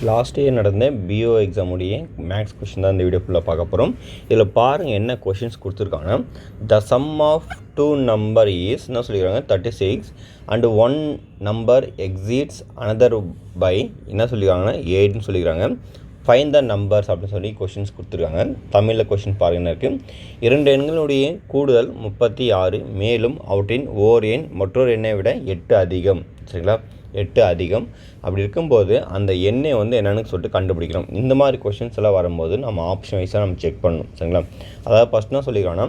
Last year நடந்த PO எக்ஸாமுடைய maths question தான் இந்த வீடியோ ஃபுல்லாக பார்க்க போகிறோம். இதில் பாருங்கள் என்ன கொஷின்ஸ் கொடுத்துருக்காங்கன்னா, the sum of two number is என்ன சொல்லிக்கிறாங்க 36 and one number exceeds another by என்ன சொல்லியிருக்காங்கன்னா 8ன்னு சொல்லிக்கிறாங்க. ஃபைன் த நம்பர்ஸ் அப்படின்னு சொல்லி கொஷின்ஸ் கொடுத்துருக்காங்க. தமிழில் கொஷின் பாருங்கள் இருக்குது. 2 எண்களுடைய கூடுதல் 36, மேலும் அவற்றின் ஓர் எண் மற்றொரு எண்ணை விட 8 அதிகம். சரிங்களா, 8 அதிகம். அப்படி இருக்கும்போது அந்த எண்ணை வந்து என்னென்னு சொல்லிட்டு கண்டுபிடிக்கணும். இந்த மாதிரி கொஷின்ஸ் எல்லாம் வரும்போது நம்ம ஆப்ஷன் வைஸாக நம்ம செக் பண்ணணும். சரிங்களா, அதாவது ஃபஸ்ட் என்ன சொல்லிக்கிறோன்னா,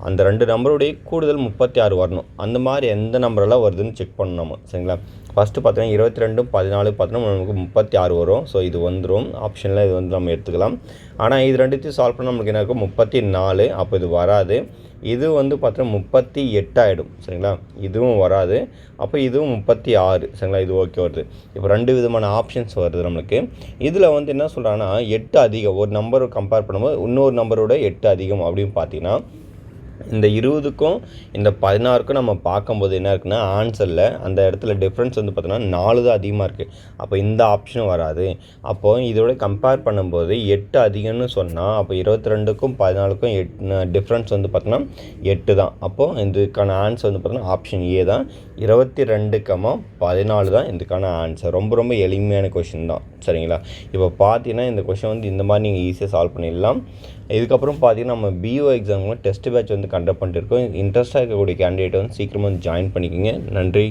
அந்த 2 நம்பருடைய கூடுதல் 36 வரணும். அந்த மாதிரி எந்த நம்பரெல்லாம் வருதுன்னு செக் பண்ணணும் நம்ம. சரிங்களா, ஃபஸ்ட்டு பார்த்தீங்கன்னா 22, 14 பார்த்தோன்னா நமக்கு 36 வரும். ஸோ இது வந்துடும் ஆப்ஷனில், இது வந்து நம்ம எடுத்துக்கலாம். ஆனால் இது ரெண்டுத்தையும் சால்வ் பண்ணால் நமக்கு என்ன இருக்கும் 34. அப்போ இது வராது. இது வந்து பார்த்தோன்னா 38 ஆகிடும். சரிங்களா, இதுவும் வராது. அப்போ இதுவும் 36. சரிங்களா, இது ஓகே வருது. இப்போ 2 விதமான ஆப்ஷன்ஸ் வருது நம்மளுக்கு. இதில் வந்து என்ன சொல்கிறாங்கன்னா 8 அதிகம். ஒரு நம்பரை கம்பேர் பண்ணும்போது இன்னொரு நம்பரோட 8 அதிகம் அப்படின்னு பார்த்தீங்கன்னா, இந்த 20க்கும் இந்த 16க்கும் நம்ம பார்க்கும்போது என்ன இருக்குன்னா, ஆன்சரில் அந்த இடத்துல டிஃப்ரென்ஸ் வந்து பார்த்தோன்னா 4 தான் அதிகமாக இருக்குது. அப்போ இந்த ஆப்ஷனும் வராது. அப்போது இதோட கம்பேர் பண்ணும்போது 8 அதிகம்னு சொன்னால், அப்போ 22க்கும் 14க்கும் டிஃப்ரென்ஸ் வந்து பார்த்தோன்னா 8 தான். அப்போது இதுக்கான ஆன்சர் வந்து பார்த்தோன்னா ஆப்ஷன் ஏ தான். 22,14 தான் இதுக்கான ஆன்சர். ரொம்ப ரொம்ப எளிமையான கொஷின் தான். சரிங்களா, இப்போ பார்த்தீங்கன்னா இந்த கொஷின் வந்து இந்த மாதிரி நீங்கள் ஈஸியாக சால்வ் பண்ணிடலாம். இதுக்கப்புறம் பார்த்தீங்கன்னா நம்ம பிஓ எக்ஸாமுக்கு டெஸ்ட் பேட்ச் வந்து கண்டக்ட் பண்ணிட்டு இருக்கோம். இன்ட்ரெஸ்ட்டாக இருக்கக்கூடிய கேண்டிடேட் வந்து சீக்கிரமாக ஜாயின் பண்ணிக்கோங்க. நன்றி.